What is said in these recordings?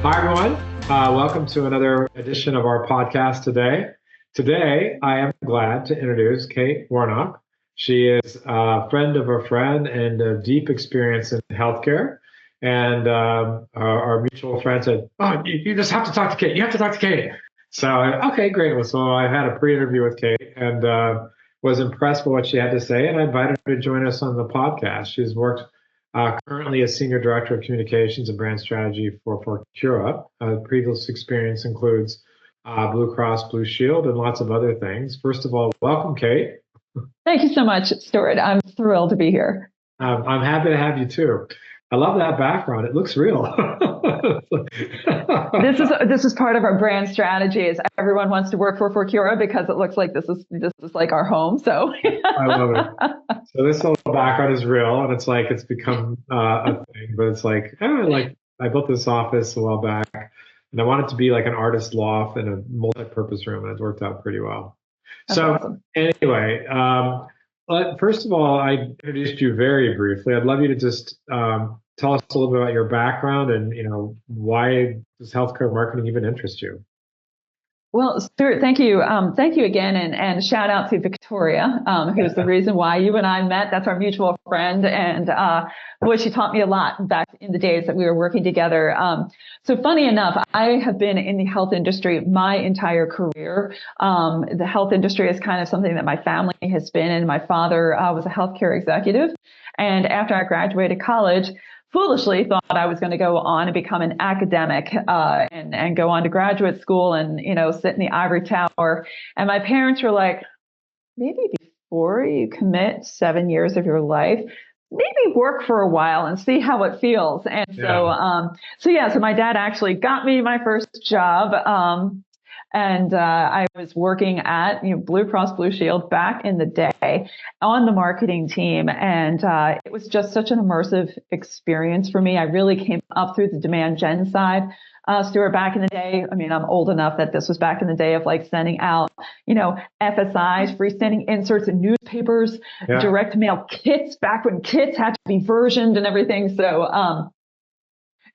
Hi, everyone. Welcome to another edition of our podcast today. Today, I am glad to introduce Kate Warnock. She is a friend of a friend and a deep experience in healthcare. And our mutual friend said, "Oh, you just have to talk to Kate. You have to talk to Kate." So, okay, great. Well, so I had a pre-interview with Kate and was impressed with what she had to say, and I invited her to join us on the podcast. She's worked currently a senior director of communications and brand strategy for Forcura. Previous experience includes Blue Cross Blue Shield and lots of other things. First of all, welcome, Kate. Thank you so much, Stuart. I'm thrilled to be here. I'm happy to have you too. I love that background. It looks real. This is part of our brand strategy. Is everyone wants to work for Forcura because it looks like this is like our home. So I love it. So this whole background is real, and it's like it's become a thing. But it's like I built this office a while back, and I want it to be like an artist loft and a multi-purpose room, and it's worked out pretty well. that's So awesome. anyway, but first of all, I introduced you very briefly. I'd love you to just tell us a little bit about your background and why does healthcare marketing even interest you? Well, Stuart, thank you. Thank you again. And shout out to Victoria, who's the reason why you and I met. That's our mutual friend. And boy, she taught me a lot back in the days that we were working together. So funny enough, I have been in the health industry my entire career. The health industry is kind of something that my family has been in. My father was a healthcare executive. And after I graduated college, foolishly thought I was going to go on and become an academic and go on to graduate school and, sit in the ivory tower. And my parents were like, maybe before you commit 7 years of your life, maybe work for a while and see how it feels. And so my dad actually got me my first job. And I was working at Blue Cross Blue Shield back in the day on the marketing team. And it was just such an immersive experience for me. I really came up through the demand gen side. Stuart, back in the day, I mean, I'm old enough that this was back in the day of like sending out, FSIs, freestanding inserts in newspapers, Yeah. direct mail kits back when kits had to be versioned and everything. So,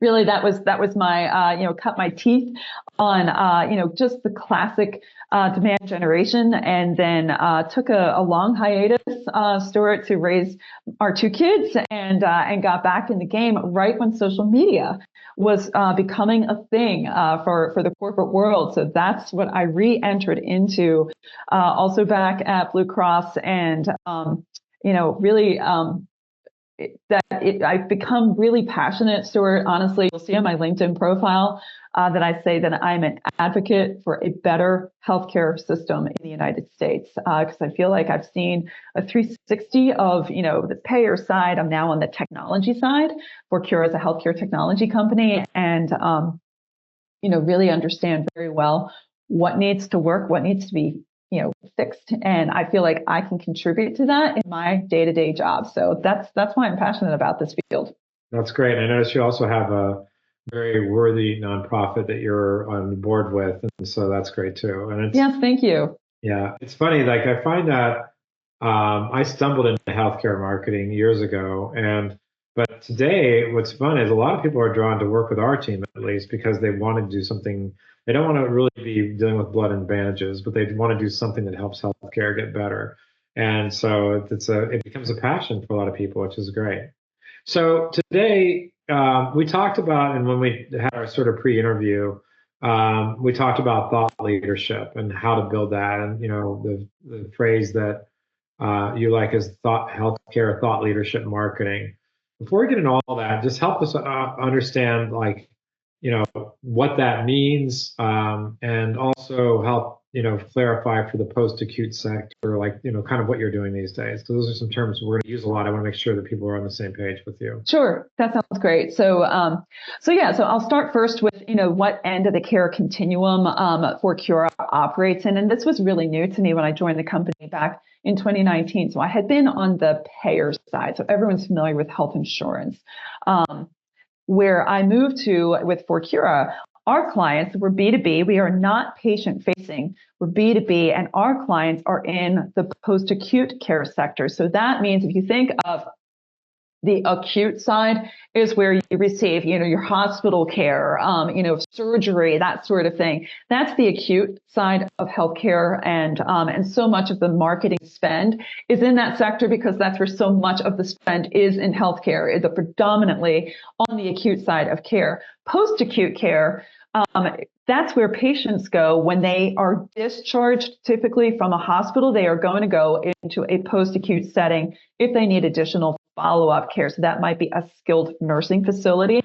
really, that was my cut my teeth on just the classic demand generation, and then took a long hiatus, Stuart, to raise our two kids, and got back in the game right when social media was becoming a thing for the corporate world. So that's what I re-entered into, also back at Blue Cross, and really. I've become really passionate, Stuart. Honestly, you'll see on my LinkedIn profile that I say that I'm an advocate for a better healthcare system in the United States, because I feel like I've seen a 360 of the payer side. I'm now on the technology side. Forcura is a healthcare technology company, and really understand very well what needs to work, what needs to be fixed. And I feel like I can contribute to that in my day-to-day job. So that's why I'm passionate about this field. That's great. I noticed you also have a very worthy nonprofit that you're on board with, and so that's great too. And Yes, thank you. yeah, it's funny. Like I find that I stumbled into healthcare marketing years ago, and but today, what's fun is a lot of people are drawn to work with our team at least because they want to do something. They don't want to really be dealing with blood and bandages, but they want to do something that helps healthcare get better. And so it becomes a passion for a lot of people, which is great. So today we talked about, and when we had our sort of pre-interview, we talked about thought leadership and how to build that, and the phrase that you like is healthcare thought leadership marketing. Before we get into all that, just help us understand, like, what that means, and also help, clarify for the post-acute sector, like, kind of what you're doing these days. So those are some terms we're going to use a lot. I want to make sure that people are on the same page with you. Sure, that sounds great. So I'll start first with what end of the care continuum Forcura operates in, and this was really new to me when I joined the company back in 2019. So I had been on the payer side, so everyone's familiar with health insurance. Where I moved to with Forcura, our clients were B2B. We are not patient facing. We're B2B, and our clients are in the post-acute care sector. So that means if you think of The acute side is where you receive, your hospital care, surgery, that sort of thing. That's the acute side of healthcare, and so much of the marketing spend is in that sector because that's where so much of the spend is in healthcare, is predominantly on the acute side of care. Post-acute care, that's where patients go when they are discharged, typically from a hospital. They are going to go into a post-acute setting if they need additional follow-up care. So that might be a skilled nursing facility,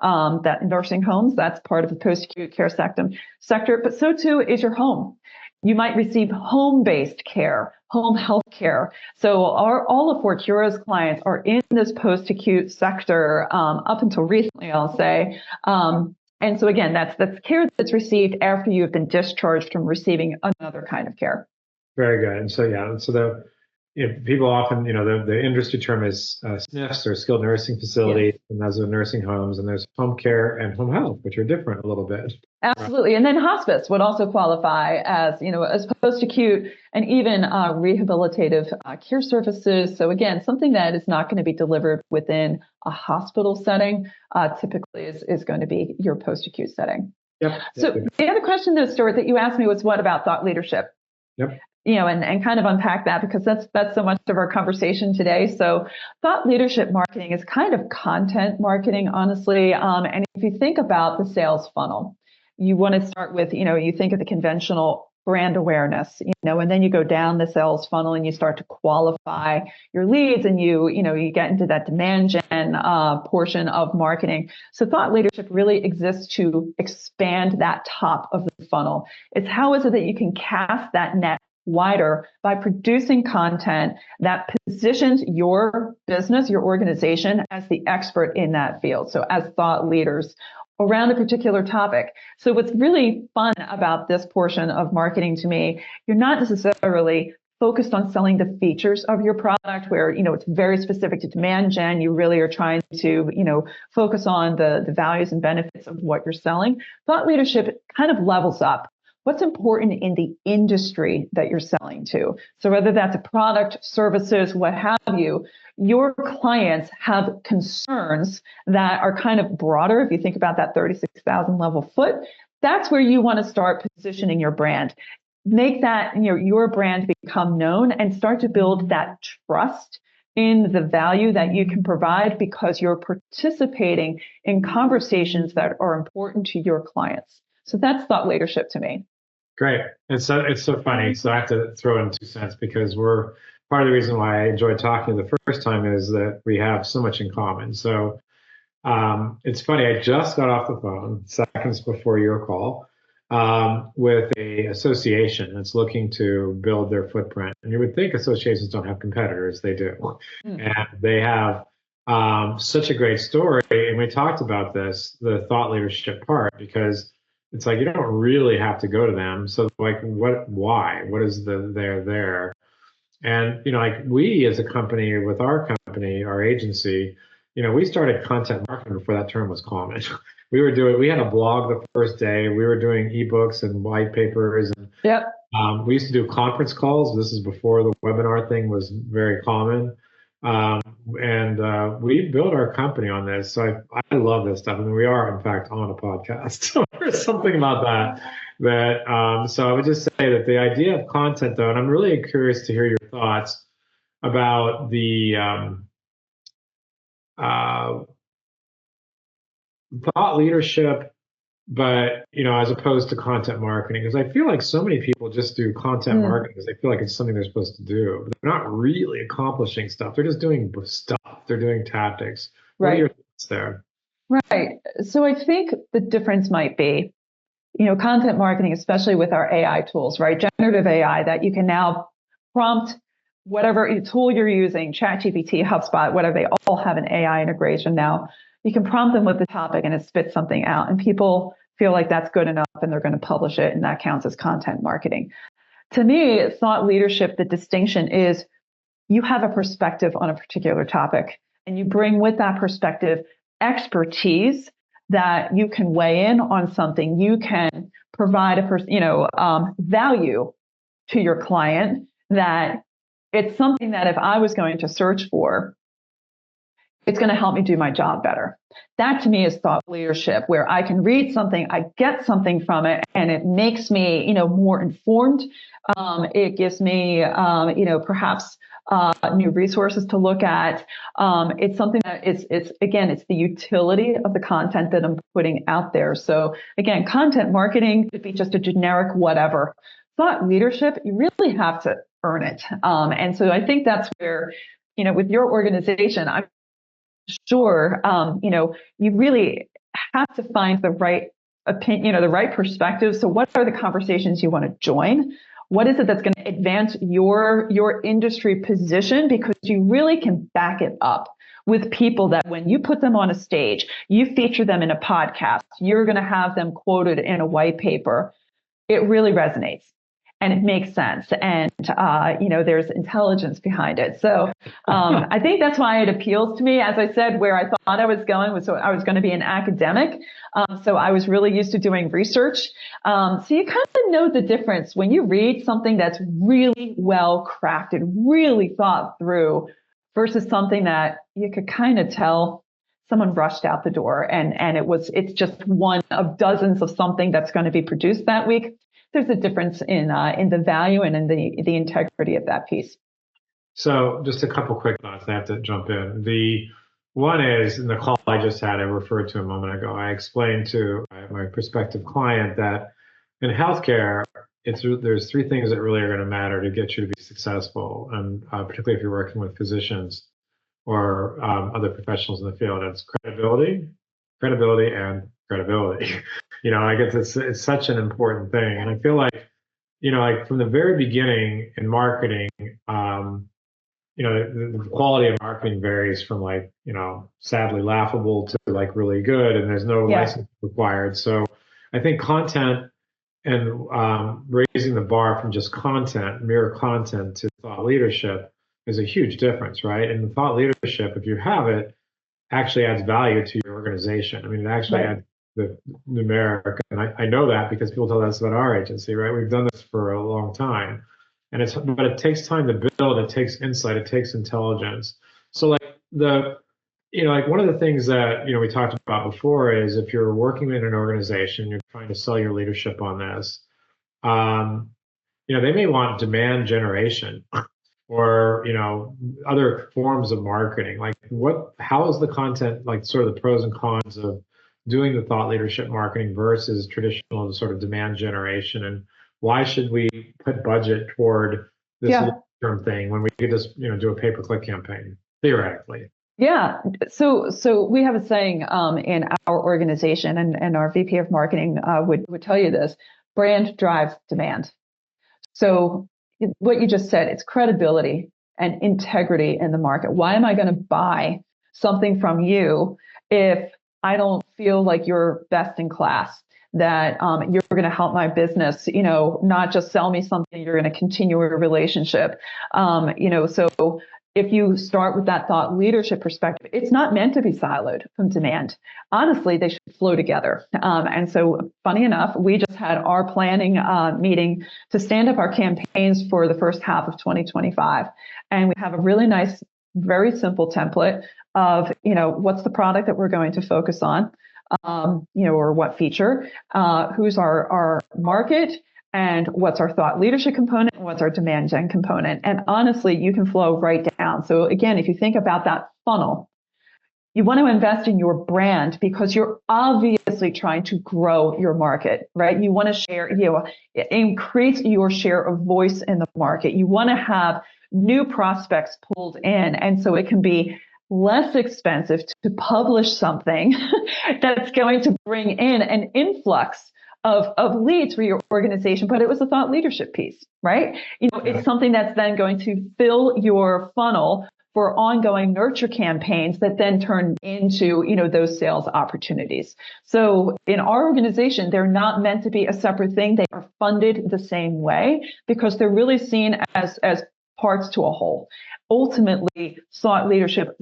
that nursing homes, that's part of the post-acute care sector. But so too is your home. You might receive home-based care, home health care. So all of Fortura's clients are in this post-acute sector, up until recently, I'll say. And so again, that's care that's received after you've been discharged from receiving another kind of care. Very good. And so, yeah, so people often, the industry term is SNFs, or skilled nursing facilities, yes. And those are nursing homes, and there's home care and home health, which are different a little bit. Absolutely. And then hospice would also qualify as post-acute and even rehabilitative care services. So again, something that is not going to be delivered within a hospital setting, typically is going to be your post-acute setting. Yep. So the other question, though, Stuart, that you asked me was, what about thought leadership? Yep. And kind of unpack that, because that's so much of our conversation today. So thought leadership marketing is kind of content marketing, honestly. And if you think about the sales funnel, you want to start with, you think of the conventional brand awareness, and then you go down the sales funnel and you start to qualify your leads, and you get into that demand gen portion of marketing. So thought leadership really exists to expand that top of the funnel. It's how is it that you can cast that net wider by producing content that positions your business, your organization, as the expert in that field. So as thought leaders around a particular topic. So what's really fun about this portion of marketing to me, you're not necessarily focused on selling the features of your product where, it's very specific to demand gen. You really are trying to, focus on the values and benefits of what you're selling. Thought leadership kind of levels up what's important in the industry that you're selling to. So whether that's a product, services, what have you, your clients have concerns that are kind of broader. If you think about that 36,000 level foot, that's where you want to start positioning your brand. Make that, your brand become known and start to build that trust in the value that you can provide because you're participating in conversations that are important to your clients. So that's thought leadership to me. Great. It's so funny. So I have to throw in 2 cents because part of the reason why I enjoyed talking the first time is that we have so much in common. So it's funny. I just got off the phone seconds before your call with a association that's looking to build their footprint. And you would think associations don't have competitors. They do. And they have such a great story. And we talked about this, the thought leadership part, because it's like you don't really have to go to them. So like why? What is there? And like we as a company, with our company, our agency, we started content marketing before that term was common. We had a blog the first day. We were doing ebooks and white papers, and yep. We used to do conference calls. This is before the webinar thing was very common. And we built our company on this. So I love this stuff. I mean, we are, in fact, on a podcast. So there's something about that. So I would just say that the idea of content, though, and I'm really curious to hear your thoughts about the thought leadership, but as opposed to content marketing, because I feel like so many people just do content marketing because they feel like it's something they're supposed to do, but they're not really accomplishing stuff. They're just doing stuff. They're doing tactics. Right. What are your thoughts there? Right. So I think the difference might be, content marketing, especially with our AI tools, right? Generative AI, that you can now prompt whatever tool you're using, ChatGPT, HubSpot, whatever, they all have an AI integration now. You can prompt them with the topic and it spits something out, and people feel like that's good enough and they're going to publish it, and that counts as content marketing. To me, thought leadership, the distinction is you have a perspective on a particular topic and you bring with that perspective expertise that you can weigh in on something. You can provide value to your client, that it's something that if I was going to search for, it's going to help me do my job better. That to me is thought leadership, where I can read something, I get something from it, and it makes me, more informed. It gives me, perhaps new resources to look at. It's something that it's the utility of the content that I'm putting out there. So again, content marketing could be just a generic whatever. Thought leadership, you really have to earn it. And so I think that's where, with your organization, I'm sure, you really have to find the right opinion, the right perspective. So what are the conversations you want to join? What is it that's going to advance your industry position? Because you really can back it up with people that when you put them on a stage, you feature them in a podcast, you're going to have them quoted in a white paper. It really resonates and it makes sense. And, there's intelligence behind it. So I think that's why it appeals to me. As I said, where I thought I was going was, so I was going to be an academic. So I was really used to doing research. So you kind of know the difference when you read something that's really well crafted, really thought through versus something that you could kind of tell someone rushed out the door and it's just one of dozens of something that's going to be produced that week. There's a difference in the value and in the integrity of that piece. So just a couple quick thoughts. I have to jump in. The one is in the call I just had, I referred to a moment ago. I explained to my prospective client that in healthcare, there's three things that really are going to matter to get you to be successful, and particularly if you're working with physicians or other professionals in the field. It's credibility, and credibility. I guess it's such an important thing, and I feel like like from the very beginning in marketing, the quality of marketing varies from sadly laughable to really good, and there's no license required. So I think content and raising the bar from just mere content to thought leadership is a huge difference, right? And thought leadership, if you have it, actually adds value to your organization. I mean, it actually adds the numeric, and I know that because people tell us about our agency, right? We've done this for a long time, but it takes time to build. It takes insight. It takes intelligence. So one of the things that we talked about before is if you're working in an organization, you're trying to sell your leadership on this. They may want demand generation or other forms of marketing. How is the content, sort of the pros and cons of doing the thought leadership marketing versus traditional sort of demand generation, and why should we put budget toward this long-term thing when we could just do a pay-per-click campaign theoretically? Yeah. So we have a saying in our organization, and our VP of marketing would tell you this: brand drives demand. So what you just said, it's credibility and integrity in the market. Why am I going to buy something from you if I don't feel like you're best in class, that you're going to help my business, not just sell me something, you're going to continue a relationship. So if you start with that thought leadership perspective, it's not meant to be siloed from demand. Honestly, they should flow together. And so funny enough, we just had our planning meeting to stand up our campaigns for the first half of 2025. And we have a really nice, very simple template of, what's the product that we're going to focus on, or what feature, who's our market, and what's our thought leadership component, and what's our demand gen component. And honestly, you can flow right down. So again, if you think about that funnel, you want to invest in your brand because you're obviously trying to grow your market, right? You want to share, increase your share of voice in the market. You want to have new prospects pulled in. And so it can be less expensive to publish something that's going to bring in an influx of leads for your organization, but it was a thought leadership piece, right? It's something that's then going to fill your funnel for ongoing nurture campaigns that then turn into, those sales opportunities. So in our organization, they're not meant to be a separate thing. They are funded the same way because they're really seen as parts to a whole. Ultimately, thought leadership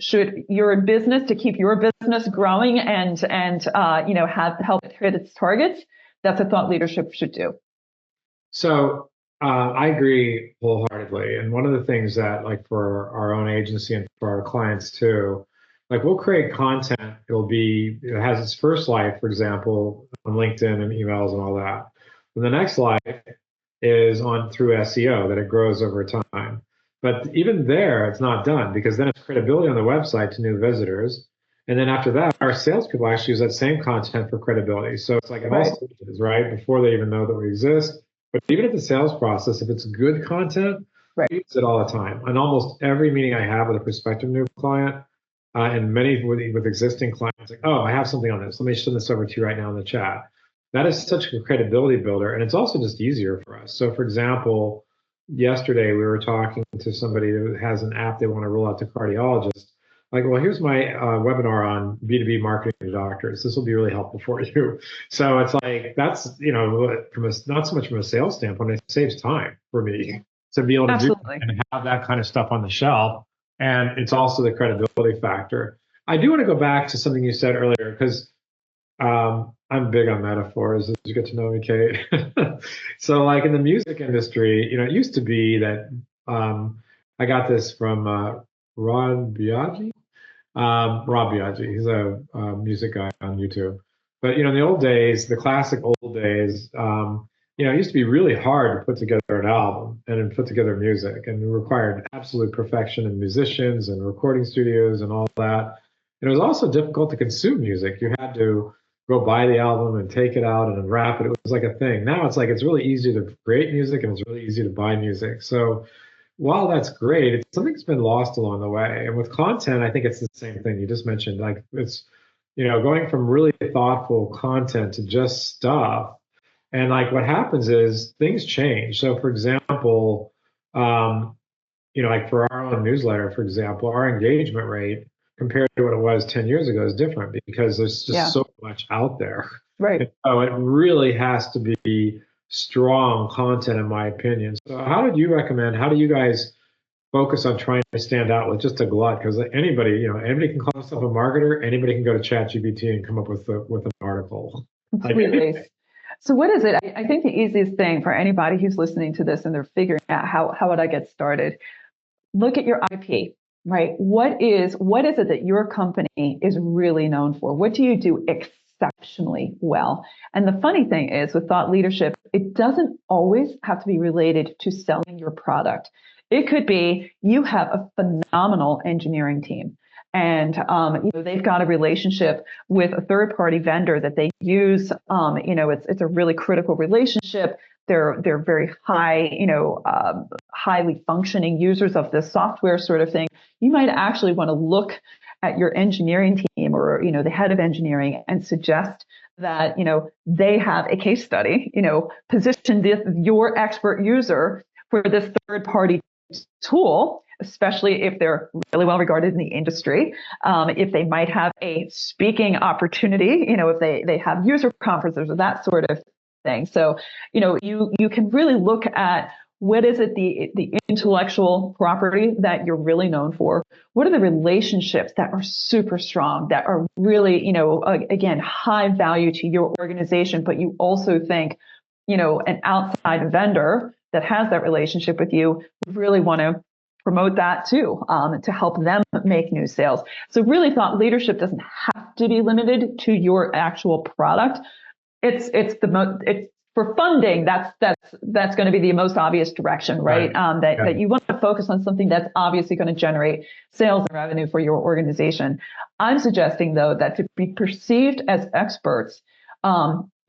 you're in business to keep your business growing and help it hit its targets. That's what thought leadership should do. So I agree wholeheartedly. And one of the things that, for our own agency and for our clients too, like we'll create content. It has its first life, for example, on LinkedIn and emails and all that. And the next life is on through SEO that it grows over time. But even there, it's not done because then it's credibility on the website to new visitors. And then after that, our salespeople actually use that same content for credibility. So it's like in all stages, right? Before they even know that we exist. But even at the sales process, if it's good content, we use it all the time. On almost every meeting I have with a prospective new client, and many with existing clients, like, oh, I have something on this. Let me send this over to you right now in the chat. That is such a credibility builder, and it's also just easier for us. So, for example, yesterday we were talking to somebody who has an app they want to roll out to cardiologists. Like, well, here's my webinar on B2B marketing to doctors. This will be really helpful for you. So it's like that's from not so much from a sales standpoint, it saves time for me to be able to do and have that kind of stuff on the shelf. And it's also the credibility factor. I do want to go back to something you said earlier because I'm big on metaphors, as you get to know me, Kate. So, like in the music industry, it used to be that I got this from Rod Biaggi. Rob Biaggi, he's a music guy on YouTube. But in the old days, the classic old days, it used to be really hard to put together an album and put together music, and it required absolute perfection in musicians and recording studios and all that. And it was also difficult to consume music. You had to go buy the album and take it out and unwrap it. It was like a thing. Now it's like it's really easy to create music and it's really easy to buy music. So while that's great, it's something that's been lost along the way. And with content, I think it's the same thing you just mentioned. Like it's, going from really thoughtful content to just stuff. And like what happens is things change. So for example, like for our own newsletter, for example, our engagement rate compared to what it was 10 years ago is different because there's just so much out there. Right. And so it really has to be strong content, in my opinion. So how do you guys focus on trying to stand out with just a glut? Because anybody can call themselves a marketer, anybody can go to ChatGPT and come up with an article. Completely. So what is it? I think the easiest thing for anybody who's listening to this and they're figuring out how would I get started? Look at your IP, right? What is it that your company is really known for? What do you do exceptionally well? And the funny thing is with thought leadership, it doesn't always have to be related to selling your product. It could be you have a phenomenal engineering team and they've got a relationship with a third-party vendor that they use. It's a really critical relationship. They're very high, highly functioning users of this software sort of thing. You might actually want to look at your engineering team or, the head of engineering and suggest that, they have a case study, position your expert user for this third party tool, especially if they're really well regarded in the industry, if they might have a speaking opportunity, if they have user conferences or that sort of thing. So, you can really look at what is it the intellectual property that you're really known for? What are the relationships that are super strong, that are really, again, high value to your organization, but you also think, an outside vendor that has that relationship with you would really want to promote that too, to help them make new sales. So really thought leadership doesn't have to be limited to your actual product. It's for funding, that's going to be the most obvious direction, right? That you want to focus on something that's obviously going to generate sales and revenue for your organization. I'm suggesting though that to be perceived as experts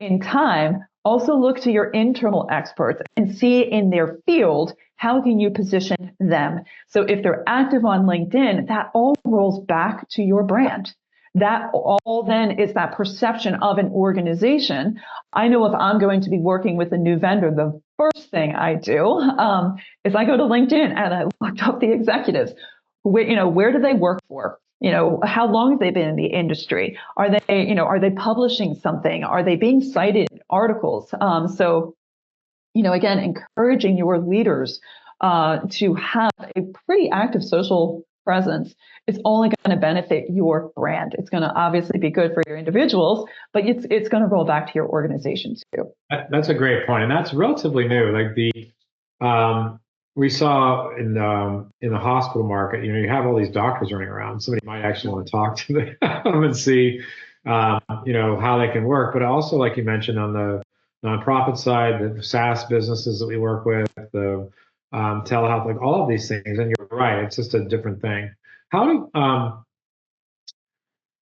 in time, also look to your internal experts and see in their field, how can you position them? So if they're active on LinkedIn, that all rolls back to your brand. That all then is that perception of an organization. I know if I'm going to be working with a new vendor, the first thing I do is I go to LinkedIn and I looked up the executives. Where do they work for? How long have they been in the industry? Are they publishing something? Are they being cited in articles? So, again, encouraging your leaders to have a pretty active social presence is only going to benefit your brand. It's going to obviously be good for your individuals, but it's going to roll back to your organization too. That's a great point, and that's relatively new. Like we saw in the hospital market, you have all these doctors running around. Somebody might actually want to talk to them and see, how they can work. But also, like you mentioned, on the nonprofit side, the SaaS businesses that we work with, the telehealth, like all of these things. And you're right, it's just a different thing. How do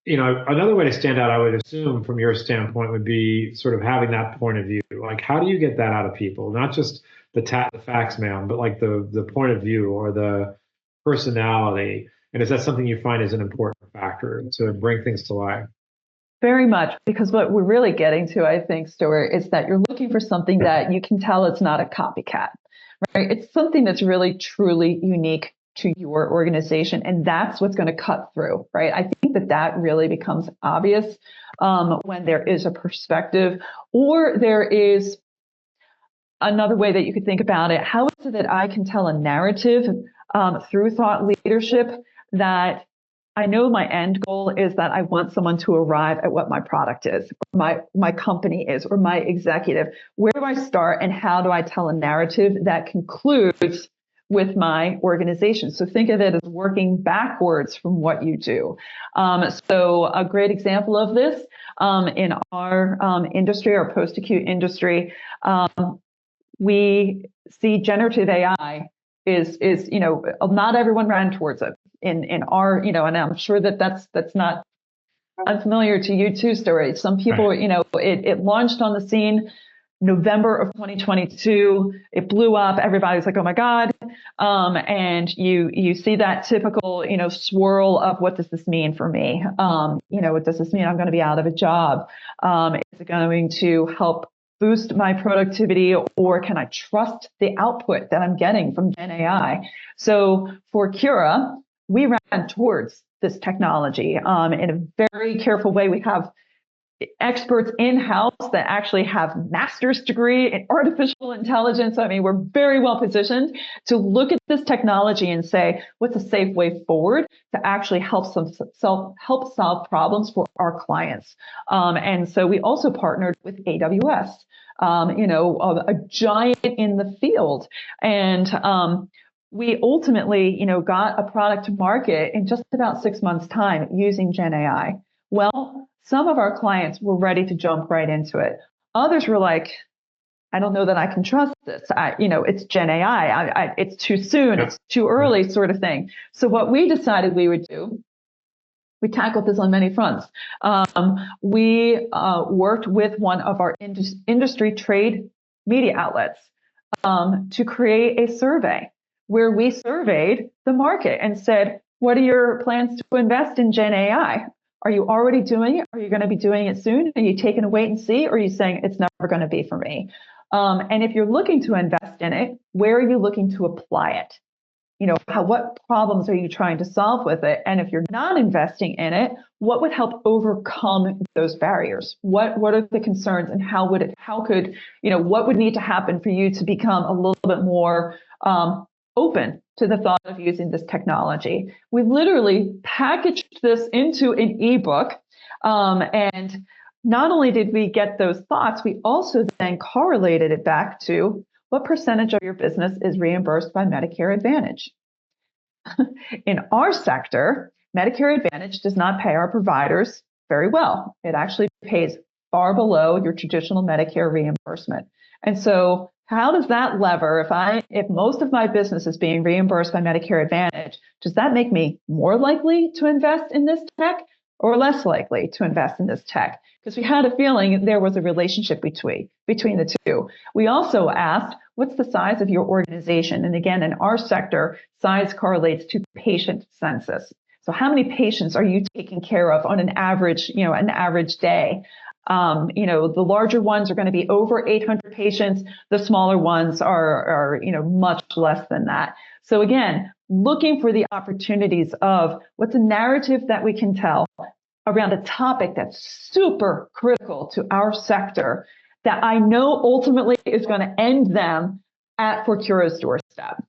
another way to stand out, I would assume from your standpoint would be sort of having that point of view. Like, how do you get that out of people? Not just the facts, man, but like the point of view or the personality. And is that something you find is an important factor to bring things to life? Very much, because what we're really getting to, I think, Stuart, is that you're looking for something that you can tell it's not a copycat, right? It's something that's really, truly unique to your organization, and that's what's going to cut through, right? I think that that really becomes obvious when there is a perspective, or there is another way that you could think about it. How is it that I can tell a narrative through thought leadership that I know my end goal is that I want someone to arrive at what my product is, my company is, or my executive. Where do I start, and how do I tell a narrative that concludes with my organization? So think of it as working backwards from what you do. So a great example of this in our industry, our post-acute industry, we see generative AI is not everyone ran towards it in our, and I'm sure that that's not unfamiliar to you too, Story. Some people, Right. It launched on the scene November of 2022. It blew up. Everybody's like, oh my God. And you see that typical, swirl of what does this mean for me? What does this mean? I'm going to be out of a job. Is it going to help boost my productivity, or can I trust the output that I'm getting from Gen AI? So for Cura, we ran towards this technology in a very careful way. We have experts in-house that actually have master's degree in artificial intelligence. I mean, we're very well positioned to look at this technology and say, what's a safe way forward to actually help solve problems for our clients. And so we also partnered with AWS, a giant in the field. And we ultimately, got a product to market in just about 6 months' time using Gen AI. Well, some of our clients were ready to jump right into it. Others were like, I don't know that I can trust this. It's Gen AI. It's too soon. Yeah. It's too early, sort of thing. So what we decided we would do, we tackled this on many fronts. We worked with one of our industry trade media outlets to create a survey where we surveyed the market and said, what are your plans to invest in Gen AI? Are you already doing it? Are you going to be doing it soon? Are you taking a wait and see? Or are you saying it's never going to be for me? And if you're looking to invest in it, where are you looking to apply it? What problems are you trying to solve with it? And if you're not investing in it, what would help overcome those barriers? What are the concerns, and what would need to happen for you to become a little bit more open to the thought of using this technology? We literally packaged this into an ebook. And not only did we get those thoughts, we also then correlated it back to what percentage of your business is reimbursed by Medicare Advantage. In our sector, Medicare Advantage does not pay our providers very well. It actually pays far below your traditional Medicare reimbursement. And so how does that lever, if most of my business is being reimbursed by Medicare Advantage, does that make me more likely to invest in this tech or less likely to invest in this tech? Because we had a feeling there was a relationship between the two. We also asked, what's the size of your organization? And again, in our sector, size correlates to patient census. So how many patients are you taking care of on an average day? The larger ones are going to be over 800 patients. The smaller ones are much less than that. So again, looking for the opportunities of what's a narrative that we can tell around a topic that's super critical to our sector that I know ultimately is going to end them at Forcura's doorstep.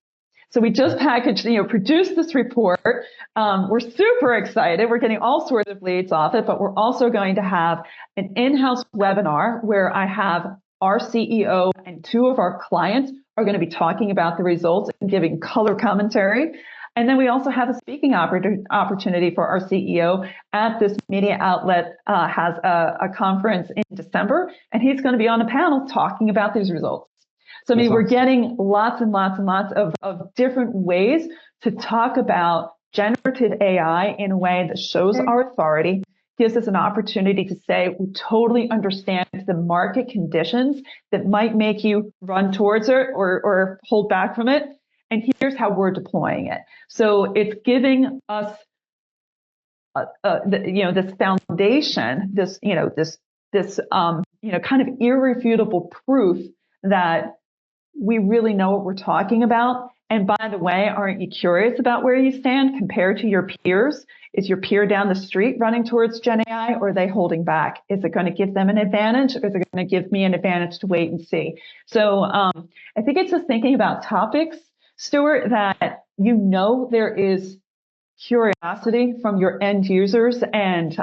So we just produced this report. We're super excited. We're getting all sorts of leads off it, but we're also going to have an in-house webinar where I have our CEO and two of our clients are going to be talking about the results and giving color commentary. And then we also have a speaking opportunity for our CEO at this media outlet, has a conference in December, and he's going to be on a panel talking about these results. So, I mean, we're getting lots and lots and lots of different ways to talk about generative AI in a way that shows our authority, gives us an opportunity to say we totally understand the market conditions that might make you run towards it or hold back from it. And here's how we're deploying it. So it's giving us, this foundation, this kind of irrefutable proof that we really know what we're talking about. And by the way, aren't you curious about where you stand compared to your peers? Is your peer down the street running towards Gen AI, or are they holding back? Is it going to give them an advantage, or is it going to give me an advantage to wait and see? So I think it's just thinking about topics, Stuart, that there is curiosity from your end users and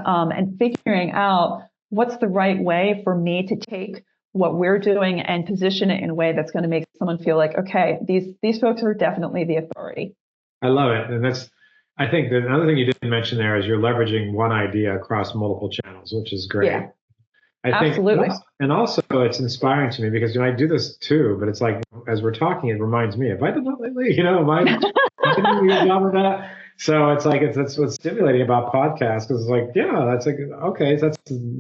figuring out what's the right way for me to take what we're doing and position it in a way that's going to make someone feel like, okay, these folks are definitely the authority. I love it. And I think that another thing you didn't mention there is you're leveraging one idea across multiple channels, which is great. Yeah, I think, absolutely. And also it's inspiring to me because I do this too, but it's like, as we're talking, it reminds me, have I done that lately? Am I doing a good job of that? So it's like, that's what's stimulating about podcasts, because it's like, yeah, that's like, okay,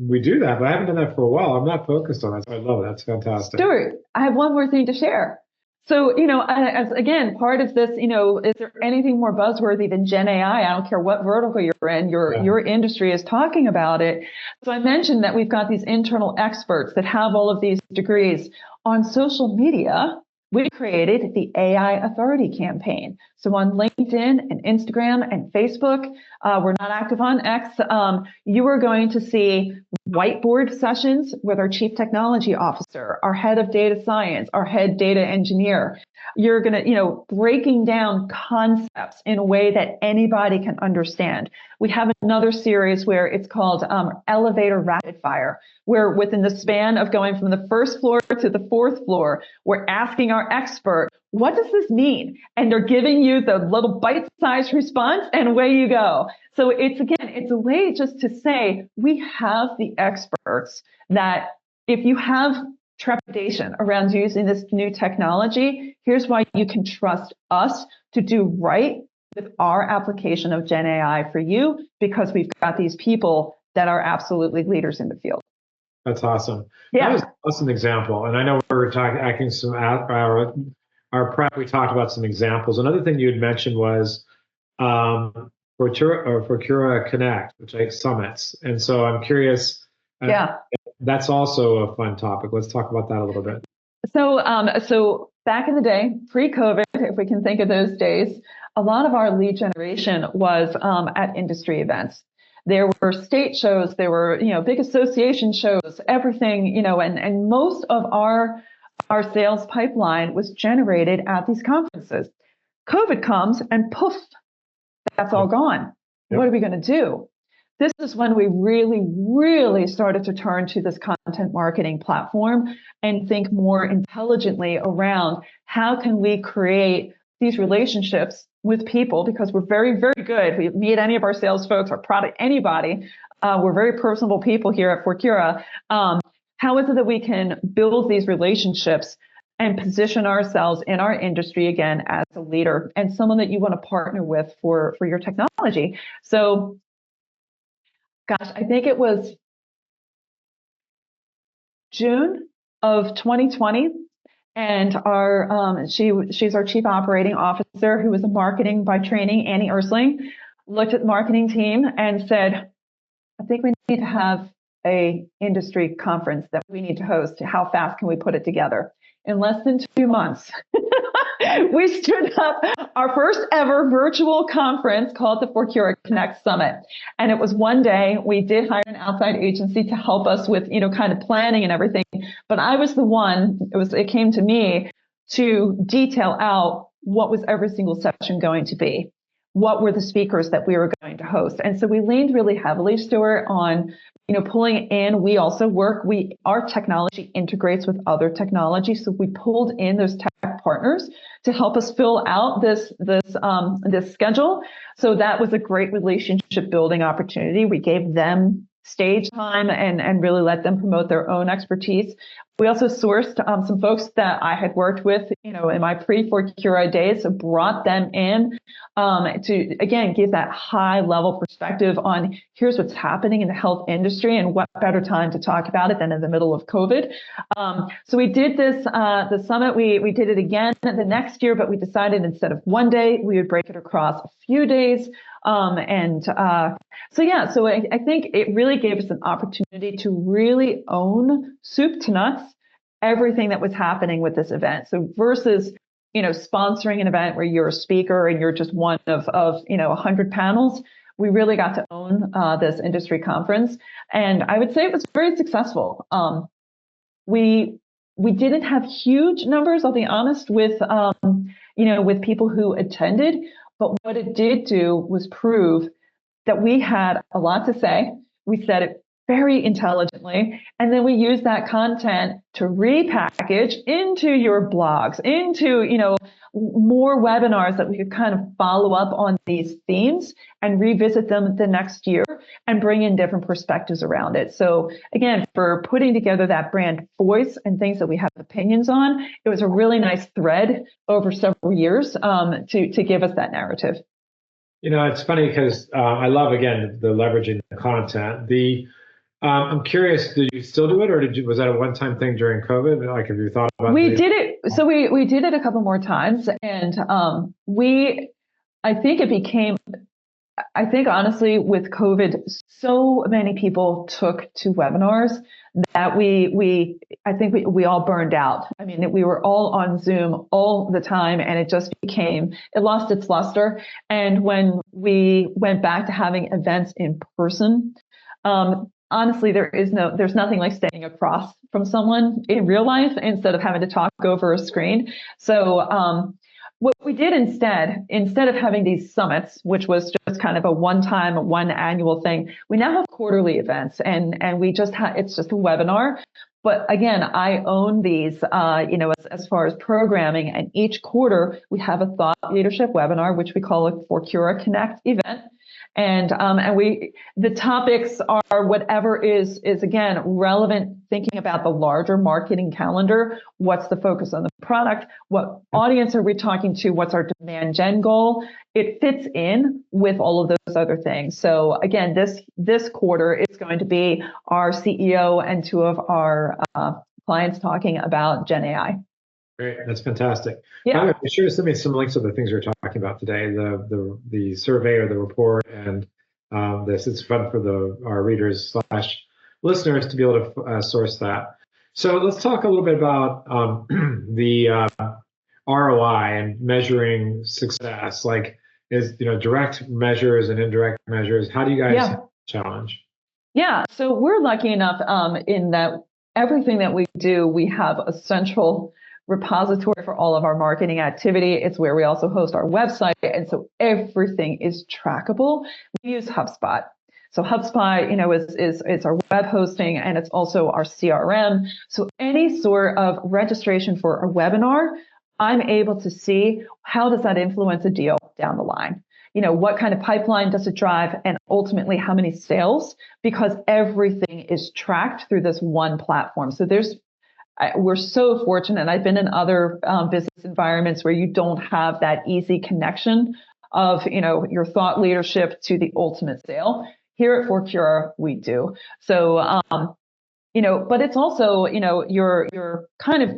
we do that, but I haven't done that for a while. I'm not focused on that. So I love it. That's fantastic. Stuart, I have one more thing to share. So, as again, part of this, is there anything more buzzworthy than Gen AI? I don't care what vertical you're in, your industry is talking about it. So I mentioned that we've got these internal experts that have all of these degrees. On social media, we created the AI Authority campaign. So on LinkedIn and Instagram and Facebook, we're not active on X. You are going to see whiteboard sessions with our chief technology officer, our head of data science, our head data engineer. You're going to, breaking down concepts in a way that anybody can understand. We have another series where it's called Elevator Rapid Fire, where within the span of going from the first floor to the fourth floor, we're asking our expert, what does this mean? And they're giving you the little bite-sized response, and away you go. So it's a way just to say, we have the experts that if you have trepidation around using this new technology, here's why you can trust us to do right with our application of Gen AI for you, because we've got these people that are absolutely leaders in the field. That's awesome. Yeah. That was an awesome example. And I know we were talking our prep, we talked about some examples. Another thing you had mentioned was Forcura Connect, which like summits. And so I'm curious. That's also a fun topic. Let's talk about that a little bit. So back in the day, pre-COVID, if we can think of those days, a lot of our lead generation was at industry events. There were state shows, there were, big association shows, everything, and most of our sales pipeline was generated at these conferences. COVID comes and poof, that's all gone. Yep. What are we going to do? This is when we really, really started to turn to this content marketing platform and think more intelligently around how can we create these relationships with people, because we're very, very good. If we meet any of our sales folks, our product, anybody, we're very personable people here at Forcura. How is it that we can build these relationships and position ourselves in our industry again as a leader and someone that you want to partner with for your technology? So, gosh, I think it was June of 2020. And she's our chief operating officer, who was a marketing by training, Annie Ersling, looked at the marketing team and said, I think we need to have a industry conference that we need to host. How fast can we put it together? In less than 2 months, we stood up our first ever virtual conference called the Forcura Connect Summit. And it was one day. We did hire an outside agency to help us with, kind of planning and everything. But I was the one, it came to me to detail out what was every single session going to be. what were the speakers that we were going to host. And so we leaned really heavily, Stuart, on, pulling in. We also our technology integrates with other technology. So we pulled in those tech partners to help us fill out this schedule. So that was a great relationship building opportunity. We gave them stage time and really let them promote their own expertise. We also sourced some folks that I had worked with, in my pre-Forcura days, so brought them in to, again, give that high level perspective on here's what's happening in the health industry, and what better time to talk about it than in the middle of COVID. So we did this, the summit, we did it again the next year, but we decided instead of one day, we would break it across a few days. So I think it really gave us an opportunity to really own soup to nuts everything that was happening with this event. So versus, sponsoring an event where you're a speaker and you're just one of 100 panels, we really got to own this industry conference. And I would say it was very successful. We didn't have huge numbers, I'll be honest, with people who attended. But what it did do was prove that we had a lot to say. We said it very intelligently. And then we used that content to repackage into your blogs, into, more webinars that we could kind of follow up on these themes and revisit them the next year and bring in different perspectives around it. So again, for putting together that brand voice and things that we have opinions on, it was a really nice thread over several years to give us that narrative. It's funny because I love, again, the leveraging the content. I'm curious, did you still do it, or was that a one-time thing during COVID? Like, have you thought about it? We did it. So we did it a couple more times, and I think honestly, with COVID, so many people took to webinars that I think we all burned out. I mean, we were all on Zoom all the time, and it lost its luster. And when we went back to having events in person, honestly, there's nothing like staying across from someone in real life instead of having to talk over a screen. So what we did instead of having these summits, which was just kind of one annual thing, we now have quarterly events, and it's just a webinar. But again, I own these, as far as programming, and each quarter we have a thought leadership webinar, which we call a Forcura Connect event. And the topics are whatever is again relevant, thinking about the larger marketing calendar. What's the focus on the product? What audience are we talking to? What's our demand gen goal? It fits in with all of those other things. So again, this quarter it's going to be our CEO and two of our clients talking about Gen AI. Great, that's fantastic. Yeah. Be sure to send me some links of the things we're talking about today, the survey or the report, and this. It's fun for our readers / listeners to be able to source that. So let's talk a little bit about the ROI and measuring success. Like, is direct measures and indirect measures. How do you guys challenge? Yeah, so we're lucky enough in that everything that we do, we have a central repository for all of our marketing activity. It's where we also host our website. And so everything is trackable. We use HubSpot. So HubSpot, is our web hosting, and it's also our CRM. So any sort of registration for a webinar, I'm able to see how does that influence a deal down the line. What kind of pipeline does it drive, and ultimately how many sales, because everything is tracked through this one platform. So we're so fortunate. I've been in other business environments where you don't have that easy connection of, your thought leadership to the ultimate sale. Here at Forcura, we do. So, but it's also, your kind of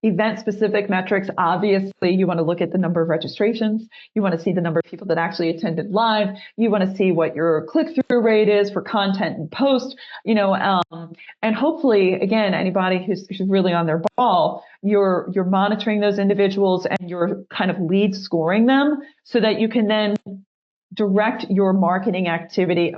event-specific metrics. Obviously, you want to look at the number of registrations. You want to see the number of people that actually attended live. You want to see what your click-through rate is for content and post, and hopefully, again, anybody who's really on their ball, you're monitoring those individuals and you're kind of lead scoring them so that you can then direct your marketing activity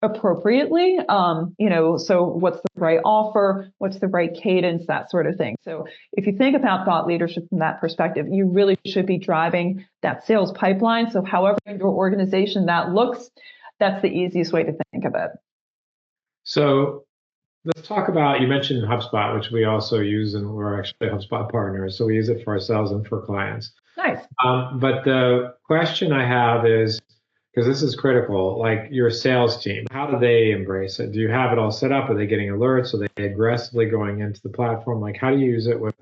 appropriately. So what's the right offer? What's the right cadence? That sort of thing. So if you think about thought leadership from that perspective, you really should be driving that sales pipeline. So however your organization that looks, that's the easiest way to think of it. So let's talk about, you mentioned HubSpot, which we also use, and we're actually HubSpot partners. So we use it for ourselves and for clients. Nice. But the question I have is, because this is critical, like your sales team, how do they embrace it? Do you have it all set up? Are they getting alerts? Are they aggressively going into the platform? Like, how do you use it with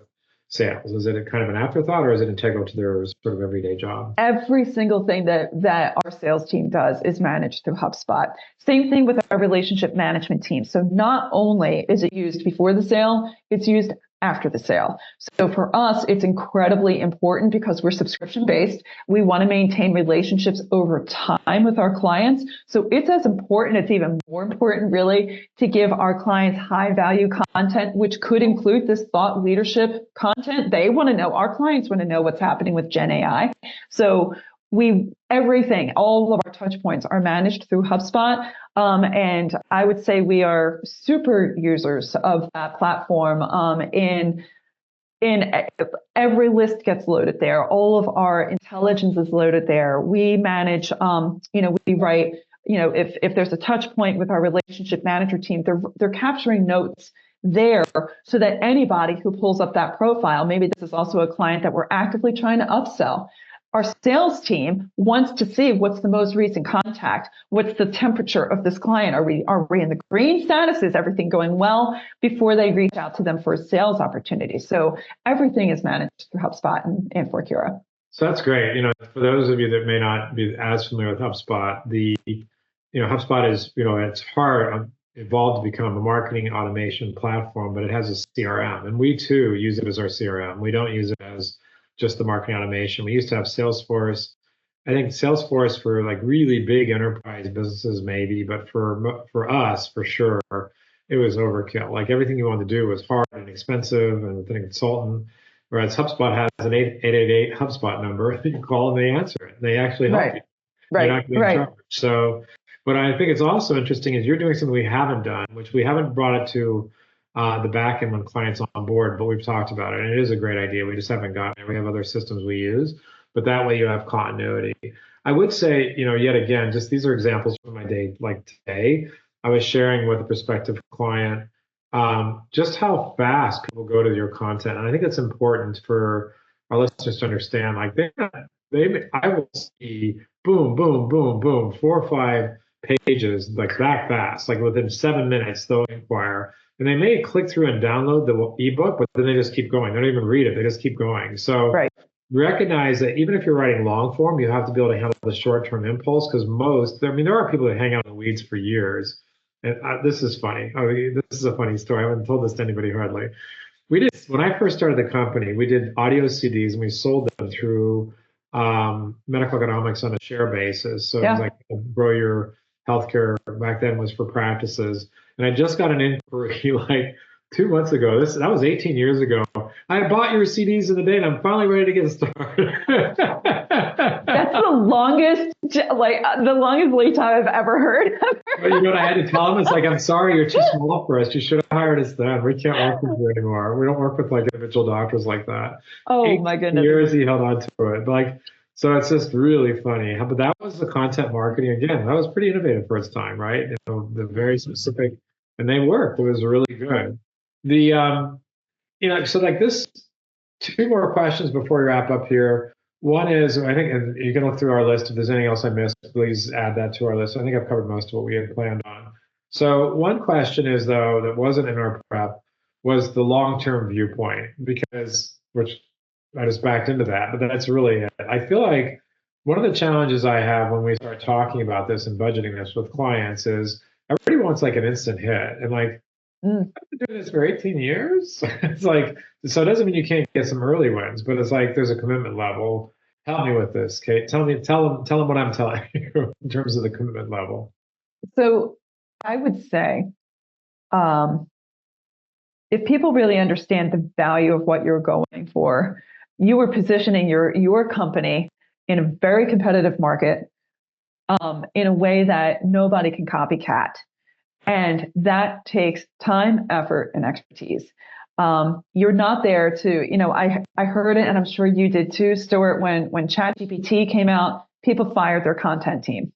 sales? Is it a kind of an afterthought, or is it integral to their sort of everyday job? Every single thing that our sales team does is managed through HubSpot. Same thing with our relationship management team. So not only is it used before the sale, it's used after the sale. So for us, it's incredibly important because we're subscription based. We want to maintain relationships over time with our clients. So it's as important, it's even more important really, to give our clients high value content, which could include this thought leadership content. They want to know, our clients want to know what's happening with Gen AI. So everything, all of our touch points are managed through HubSpot. And I would say we are super users of that platform. In every list gets loaded there. All of our intelligence is loaded there. We manage, we write, if there's a touch point with our relationship manager team, they're capturing notes there so that anybody who pulls up that profile, maybe this is also a client that we're actively trying to upsell. Our sales team wants to see what's the most recent contact. What's the temperature of this client? Are we in the green status? Is everything going well before they reach out to them for a sales opportunity? So everything is managed through HubSpot and Forcura. So that's great. For those of you that may not be as familiar with HubSpot, HubSpot is, at its heart, evolved to become a marketing automation platform, but it has a CRM, and we too use it as our CRM. We don't use it as just the marketing automation. We used to have Salesforce. I think Salesforce for like really big enterprise businesses maybe, but for us, for sure, it was overkill. Like everything you wanted to do was hard and expensive and with a consultant. Whereas HubSpot has an 888 HubSpot number that you call and they answer it. They actually help you. You're not getting charged. So, what I think is also interesting is you're doing something we haven't done, which we haven't brought it to the back end when clients on board, but we've talked about it, and it is a great idea. We just haven't gotten it. We have other systems we use, but that way you have continuity. I would say, yet again, just these are examples from my day, like today. I was sharing with a prospective client just how fast people go to your content, and I think it's important for our listeners to understand. Like I will see boom, boom, boom, boom, 4 or 5 pages like that fast, like within 7 minutes they'll inquire. And they may click through and download the ebook, but then they just keep going. They don't even read it. They just keep going. So recognize that even if you're writing long form, you have to be able to handle the short-term impulse because there are people that hang out in the weeds for years. And this is funny. This is a funny story. I haven't told this to anybody hardly. When I first started the company, we did audio CDs and we sold them through medical economics on a share basis. So it was like grow your healthcare back then was for practices. And I just got an inquiry like 2 months ago. That was 18 years ago. I bought your CDs in the day and I'm finally ready to get started. That's the longest lead time I've ever heard. But you know what I had to tell him? It's like, I'm sorry, you're too small for us. You should have hired us then. We can't work with you anymore. We don't work with like individual doctors like that. Oh my goodness. Years he held on to it. So it's just really funny. But that was the content marketing again. That was pretty innovative for its time, right? The very specific, and they worked. It was really good. So like this, 2 more questions before we wrap up here. One is, I think, and you can look through our list. If there's anything else I missed, please add that to our list. I think I've covered most of what we had planned on. So one question is, though, that wasn't in our prep, was the long-term viewpoint, which I just backed into that, but that's really it. I feel like one of the challenges I have when we start talking about this and budgeting this with clients is everybody wants like an instant hit. And like, I've been doing this for 18 years. It's like, so it doesn't mean you can't get some early wins, but it's like there's a commitment level. Help me with this, Kate. Tell them what I'm telling you in terms of the commitment level. So I would say, if people really understand the value of what you're going for, you are positioning your company in a very competitive market in a way that nobody can copycat. And that takes time, effort, and expertise. You're not there to, I heard it, and I'm sure you did too, Stuart, when ChatGPT came out, people fired their content team.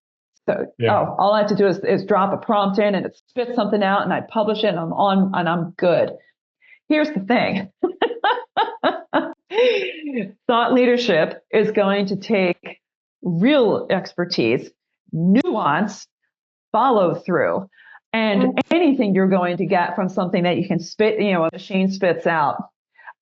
So, all I have to do is drop a prompt in and it spits something out and I publish it and I'm good. Here's the thing. Thought leadership is going to take real expertise, nuance, follow through. And anything you're going to get from something that you can spit, a machine spits out,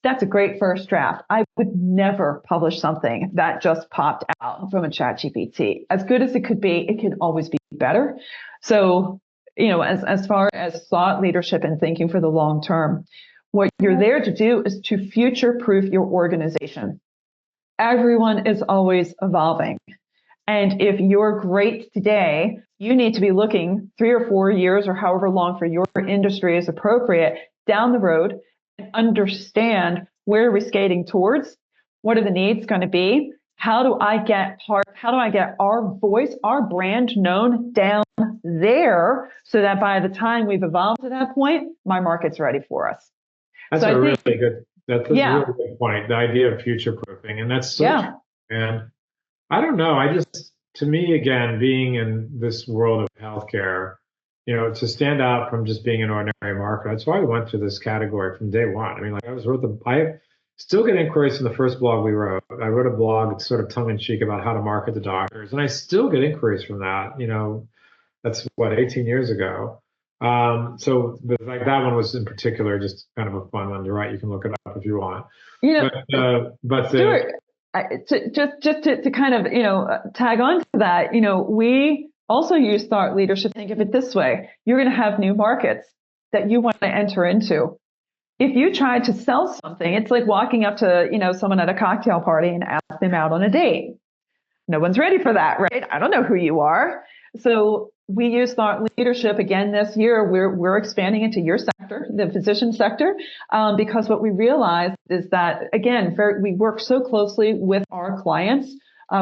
that's a great first draft. I would never publish something that just popped out from a ChatGPT. As good as it could be, it can always be better. So, as far as thought leadership and thinking for the long term, what you're there to do is to future-proof your organization. Everyone is always evolving. And if you're great today, you need to be looking 3 or 4 years or however long for your industry is appropriate down the road and understand where are we skating towards? What are the needs going to be? How do I get our voice, our brand known down there so that by the time we've evolved to that point, my market's ready for us? That's a really good point. The idea of future proofing. And that's so true. And I don't know. To me, again, being in this world of healthcare, to stand out from just being an ordinary marketer, that's why we went through this category from day one. I mean, I still get inquiries from the first blog we wrote. I wrote a blog sort of tongue in cheek about how to market to doctors, and I still get inquiries from that. That's 18 years ago. But that one was in particular just kind of a fun one to write. You can look it up if you want. Stuart, to kind of, tag on to that, we also use thought leadership. Think of it this way. You're going to have new markets that you want to enter into. If you try to sell something, it's like walking up to, someone at a cocktail party and ask them out on a date. No one's ready for that, right? I don't know who you are. So we use thought leadership again this year. We're expanding into your sector, the physician sector, because what we realized is that, again, we work so closely with our clients.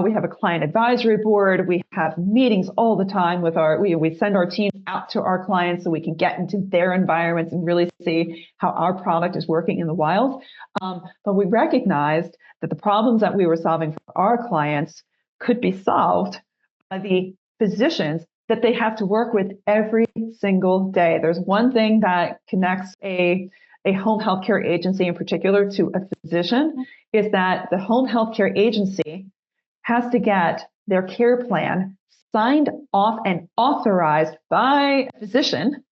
We have a client advisory board. We have meetings all the time with we send our team out to our clients so we can get into their environments and really see how our product is working in the wild. But we recognized that the problems that we were solving for our clients could be solved by the physicians that they have to work with every single day. There's one thing that connects a home healthcare agency in particular to a physician is that the home healthcare agency has to get their care plan signed off and authorized by a physician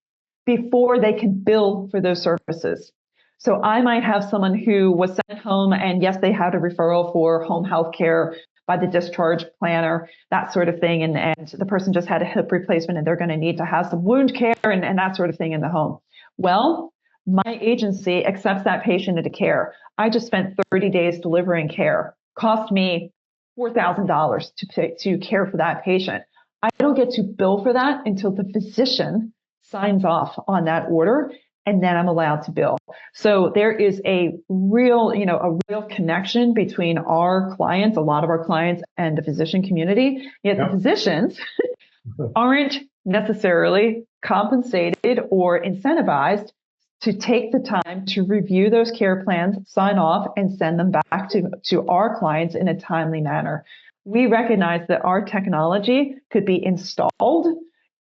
before they can bill for those services. So I might have someone who was sent home and yes, they had a referral for home healthcare by the discharge planner, that sort of thing. And the person just had a hip replacement and they're going to need to have some wound care and that sort of thing in the home. Well, my agency accepts that patient into care. I just spent 30 days delivering care. Cost me $4,000 to care for that patient. I don't get to bill for that until the physician signs off on that order, and then I'm allowed to bill. So there is a real connection between our clients, a lot of our clients, and the physician community. Yet the physicians aren't necessarily compensated or incentivized to take the time to review those care plans, sign off, and send them back to our clients in a timely manner. We recognize that our technology could be installed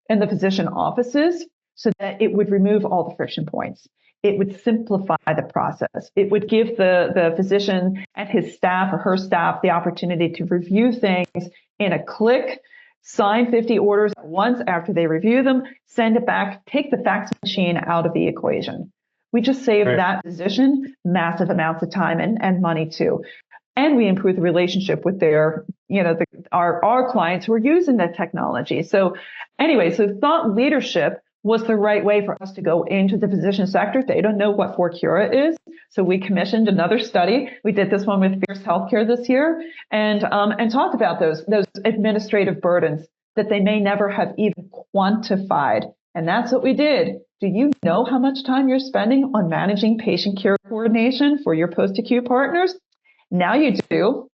in the physician offices so that it would remove all the friction points. It would simplify the process. It would give the physician and his staff or her staff the opportunity to review things in a click, sign 50 orders at once after they review them, send it back, take the fax machine out of the equation. We just save that physician massive amounts of time and money too. And we improve the relationship with our clients who are using that technology. So anyway, so thought leadership was the right way for us to go into the physician sector. They don't know what Forcura is. So we commissioned another study. We did this one with Fierce Healthcare this year and talked about those administrative burdens that they may never have even quantified. And that's what we did. Do you know how much time you're spending on managing patient care coordination for your post-acute partners? Now you do.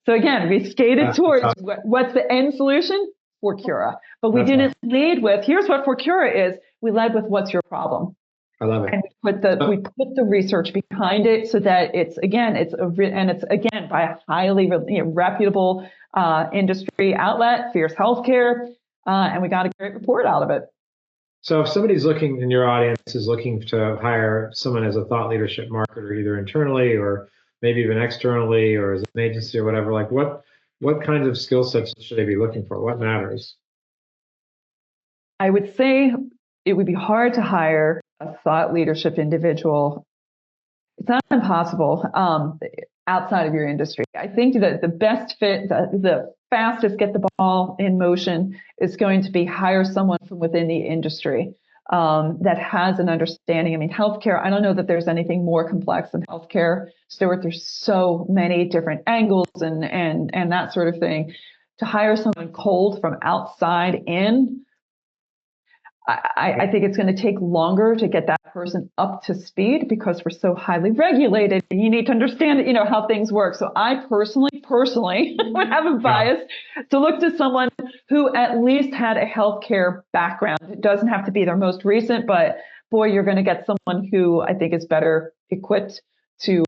So again, we skated towards what's the end solution? Forcura. But we didn't lead with, here's what Forcura is. We led with, what's your problem? I love it. And we put the research behind it so that it's again by a highly reputable industry outlet, Fierce Healthcare, and we got a great report out of it. So if somebody's looking in your audience is looking to hire someone as a thought leadership marketer, either internally or maybe even externally, or as an agency or whatever, like what kinds of skill sets should they be looking for? What matters? I would say it would be hard to hire a thought leadership individual. It's not impossible outside of your industry. I think that the best fit, the fastest get the ball in motion is going to be hire someone from within the industry that has an understanding. I mean, healthcare, I don't know that there's anything more complex than healthcare, Stuart. There's so many different angles and that sort of thing. To hire someone cold from outside in, I think it's going to take longer to get that person up to speed because we're so highly regulated. And you need to understand, how things work. So I personally would have a bias to look to someone who at least had a healthcare background. It doesn't have to be their most recent, but boy, you're going to get someone who I think is better equipped to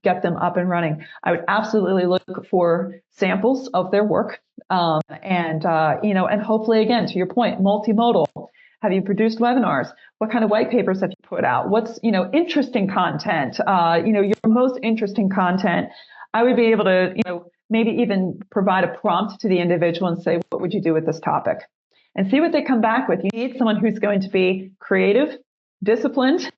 get them up and running. I would absolutely look for samples of their work, and hopefully, again, to your point, multimodal. Have you produced webinars? What kind of white papers have you put out? What's interesting content? Your most interesting content. I would be able to maybe even provide a prompt to the individual and say, what would you do with this topic? And see what they come back with. You need someone who's going to be creative, disciplined,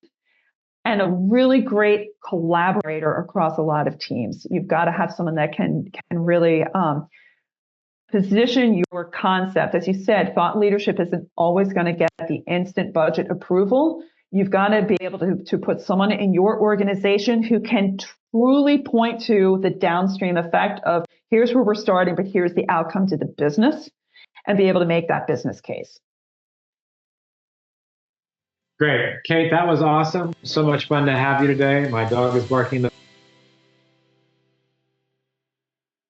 and a really great collaborator across a lot of teams. You've got to have someone that can really position your concept. As you said, thought leadership isn't always going to get the instant budget approval. You've got to be able to put someone in your organization who can truly point to the downstream effect of here's where we're starting, but here's the outcome to the business, and be able to make that business case. Great. Kate, that was awesome. So much fun to have you today. My dog is barking.